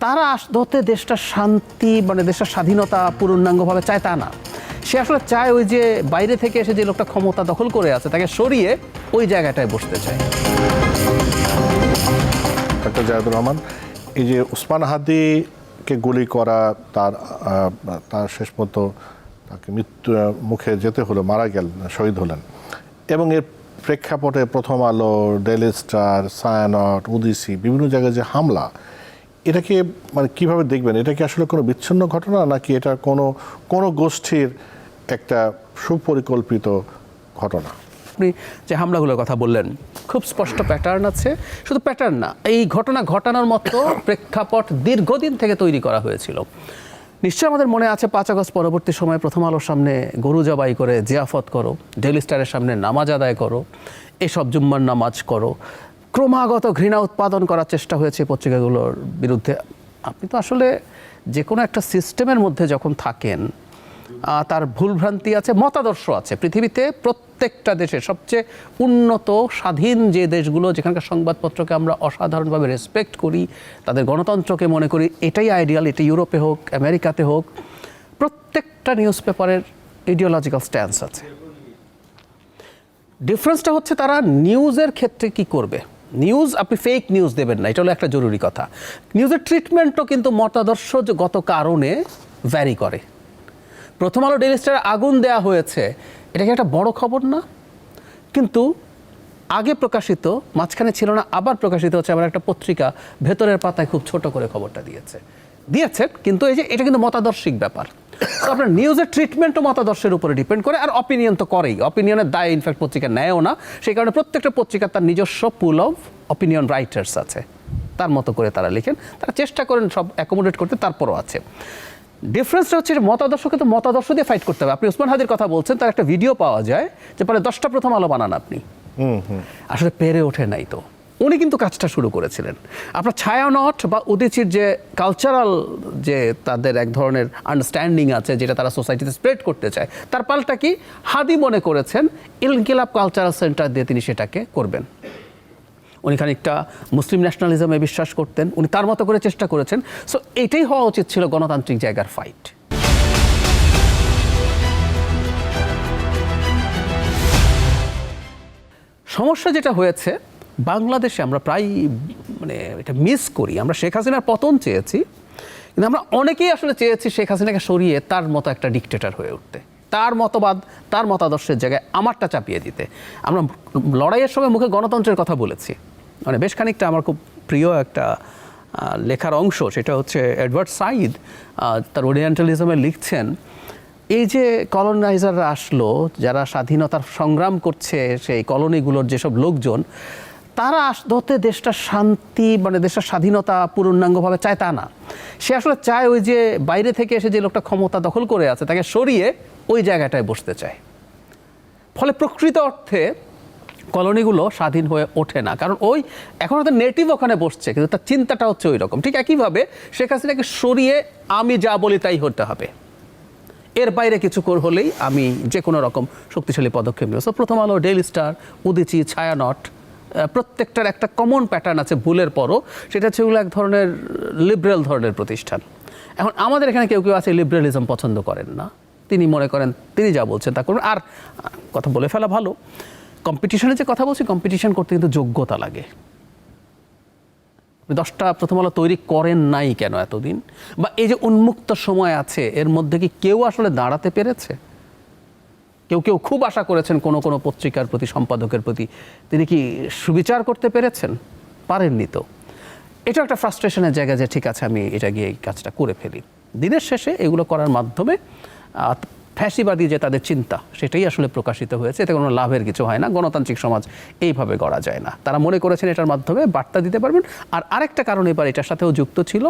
তারা আসতে দেশটা শান্তি মানে দেশের স্বাধীনতা পূর্ণাঙ্গভাবে চায় তা না। সে আসলে চায় ওই যে বাইরে থেকে এসে যে লোকটা ক্ষমতা দখল করে আছে তাকে সরিয়ে ওই জায়গাটায় বসতে চায়। ডক্টর জায়েদুর রহমান, এই যে ওসমান হাদিকে গুলি করা, তার শেষ পর্যন্ত তাকে মৃত্যু মুখে যেতে হলো, মারা গেলেন, শহীদ হলেন, এবং এর প্রেক্ষাপটে প্রথম আলো, ডেইলি স্টার, ছায়ানট, উদিসি বিভিন্ন জায়গায় যে হামলা, এটাকে মানে কিভাবে দেখবেন? এটা কি আসলে কোনো বিচ্ছিন্ন ঘটনা নাকি এটা কোনো গোষ্ঠীর একটা সুপরিকল্পিত ঘটনা? আপনি যে হামলাগুলোর কথা বললেন খুব স্পষ্ট প্যাটার্ন আছে। শুধু প্যাটার্ন না, এই ঘটনা ঘটানোর মতো প্রেক্ষাপট দীর্ঘদিন থেকে তৈরি করা হয়েছিল। নিশ্চয়ই আমাদের মনে আছে 5 আগস্ট পরবর্তী সময়ে প্রথম আলোর সামনে গরু জবাই করে জিয়াফত করো, ডেইলি স্টারের সামনে নামাজ আদায় করো, এসব জুম্মার নামাজ করো, ক্রমাগত ঘৃণা উৎপাদন করার চেষ্টা হয়েছে পত্রিকাগুলোর বিরুদ্ধে। আপনি তো আসলে যে কোনো একটা সিস্টেমের মধ্যে যখন থাকেন তার ভুলভ্রান্তি আছে, মতাদর্শ আছে। পৃথিবীতে প্রত্যেকটা দেশে সবচেয়ে উন্নত স্বাধীন যে দেশগুলো, যেখানকার সংবাদপত্রকে আমরা অসাধারণভাবে রেসপেক্ট করি, তাদের গণতন্ত্রকে মনে করি এটাই আইডিয়াল, এটা ইউরোপে হোক আমেরিকাতে হোক, প্রত্যেকটা নিউজ পেপারের ইডিওলজিক্যাল স্ট্যান্স আছে। ডিফারেন্সটা হচ্ছে তারা নিউজের ক্ষেত্রে কি করবে। নিউজ, আপনি ফেক নিউজ দেবেন না, এটা হলো একটা জরুরি কথা। নিউজের ট্রিটমেন্টও কিন্তু মতাদর্শগত কারণে ভ্যারি করে। প্রথম আলো, ডেইলি স্টারে আগুন দেওয়া হয়েছে, এটা কি একটা বড় খবর না? কিন্তু আগে প্রকাশিত, মাঝখানে ছিল না, আবার প্রকাশিত হচ্ছে আমার একটা পত্রিকা ভেতরের পাতায় খুব ছোট করে খবরটা দিয়েছেন, কিন্তু এই যে এটা কিন্তু মতাদর্শিক ব্যাপার। তো আপনার নিউজের ট্রিটমেন্টও মতাদর্শের উপরে ডিপেন্ড করে, আর অপিনিয়ন তো করেই। অপিনিয়নের দায় ইনফ্যাক্ট পত্রিকা নেয়ও না, সেই কারণে প্রত্যেকটা পত্রিকার তার নিজস্ব পুল অফ অপিনিয়ন রাইটার্স আছে, তার মতো করে তারা লিখেন, তারা চেষ্টা করেন সব অ্যাকোমোডেট করতে, তারপরও আছে। ডিফারেন্সটা হচ্ছে মতাদর্শকে তো মতাদর্শ দিয়ে ফাইট করতে হবে। আপনি ওসমান হাদির কথা বলছেন, তার একটা ভিডিও পাওয়া যায় যে পরে 10টা প্রথম আলো বানান আপনি, আসলে পেরে ওঠে নাই তো। উনি কিন্তু কাজটা শুরু করেছিলেন। আপনার ছায়ানট বা উদিচির যে কালচারাল যে তাদের এক ধরনের আন্ডারস্ট্যান্ডিং আছে, যেটা তারা সোসাইটিতে স্প্রেড করতে চায়, তার পাল্টা কি হাদি মনে করেছেন ইনকিলাব কালচারাল সেন্টার দিয়ে তিনি সেটাকে করবেন। উনি খানিকটা মুসলিম ন্যাশনালিজমে বিশ্বাস করতেন, উনি তার মতো করে চেষ্টা করেছেন। সো এটাই হওয়া উচিত ছিল গণতান্ত্রিক জায়গার ফাইট। সমস্যা যেটা হয়েছে বাংলাদেশে, আমরা প্রায় মানে এটা মিস করি। আমরা শেখ হাসিনার পতন চেয়েছি, কিন্তু আমরা অনেকেই আসলে চেয়েছি শেখ হাসিনাকে সরিয়ে তার মতো একটা ডিক্টেটর হয়ে উঠতে, তার মতবাদ, তার মতাদর্শের জায়গায় আমারটা চাপিয়ে দিতে। আমরা লড়াইয়ের সময় মুখে গণতন্ত্রের কথা বলেছি, মানে বেশ খানিকটা আমার খুব প্রিয় একটা লেখার অংশ, সেটা হচ্ছে এডওয়ার্ড সাইদ তার ওরিয়েন্টালিজমে লিখছেন, এই যে কলোনাইজাররা আসলো, যারা স্বাধীনতার সংগ্রাম করছে সেই কলোনিগুলোর যেসব লোকজন, তারা আসতে দেশটা শান্তি মানে দেশের স্বাধীনতা পূর্ণাঙ্গভাবে চায় তা না। সে আসলে চায় ওই যে বাইরে থেকে এসে যে লোকটা ক্ষমতা দখল করে আছে তাকে সরিয়ে ওই জায়গাটায় বসতে চায়। ফলে প্রকৃত অর্থে কলোনিগুলো স্বাধীন হয়ে ওঠে না, কারণ ওই এখন হয়তো নেটিভ ওখানে বসছে, কিন্তু তার চিন্তাটা হচ্ছে ওই রকম। ঠিক একইভাবে শেখ হাসিনাকে সরিয়ে আমি যা বলি তাই হতে হবে, এর বাইরে কিছু হলেই আমি যে কোনো রকম শক্তিশালী পদক্ষেপ নেব। সো প্রথম আলো, ডেইলি স্টার, উদিচি, ছায়ানট, প্রত্যেকটার একটা কমন প্যাটার্ন আছে ভুলের পরও, সেটা হচ্ছে ওগুলো এক ধরনের লিবারেল ধরনের প্রতিষ্ঠান। এখন আমাদের এখানে কেউ কেউ আছে লিবারেলিজম পছন্দ করেন না, তিনি মনে করেন তিনি যা বলছেন তা করবেন। আর কথা বলে ফেলা ভালো, কম্পিটিশনের যে কথা বলছি, কম্পিটিশন করতে কিন্তু যোগ্যতা লাগে। 10টা প্রথম আলো তৈরি করেন নাই কেন এতদিন? বা এই যে উন্মুক্ত সময় আছে, এর মধ্যে কি কেউ আসলে দাঁড়াতে পেরেছে? কেউ খুব আশা করেছেন কোনো পত্রিকার প্রতি, সম্পাদকের প্রতি, তিনি কি সুবিচার করতে পেরেছেন? পারেননি তো। এটা একটা ফ্রাস্ট্রেশনের জায়গা যে ঠিক আছে আমি এটা গিয়ে এই কাজটা করে ফেলি। দিনের শেষে এগুলো করার মাধ্যমে ফ্যাসিবাদী যে তাদের চিন্তা, সেটাই আসলে প্রকাশিত হয়েছে। এতে কোনো লাভের কিছু হয় না, গণতান্ত্রিক সমাজ এইভাবে গড়া যায় না। তারা মনে করেছেন এটার মাধ্যমে বার্তা দিতে পারবেন। আর আরেকটা কারণ এবার এটার সাথেও যুক্ত ছিল,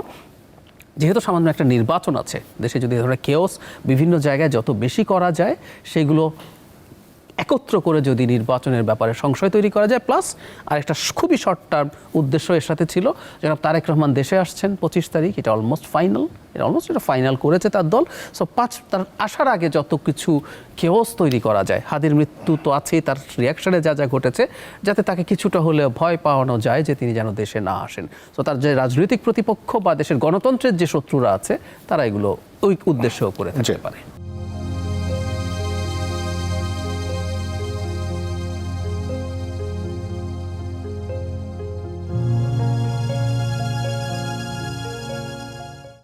যেহেতু সামান্য একটা নির্বাচন আছে দেশে, যদি ধরনের কেওস বিভিন্ন জায়গায় যত বেশি করা যায়, সেগুলো একত্র করে যদি নির্বাচনের ব্যাপারে সংশয় তৈরি করা যায়, প্লাস আরেকটা খুবই শর্ট টার্ম উদ্দেশ্য এর সাথে ছিল, জনাব তারেক রহমান দেশে আসছেন 25 তারিখ, এটা অলমোস্ট ফাইনাল, এটা ফাইনাল করেছে তার দল। সো তার আসার আগে যত কিছু কেওস তৈরি করা যায়, হাদির মৃত্যু তো আছেই, তার রিয়াকশনে যা যা ঘটেছে, যাতে তাকে কিছুটা হলেও ভয় পাওয়ানো যায় যে তিনি যেন দেশে না আসেন। সো তার যে রাজনৈতিক প্রতিপক্ষ বা দেশের গণতন্ত্রের যে শত্রুরা আছে, তারা এগুলো ওই উদ্দেশ্য করে থাকতে পারে।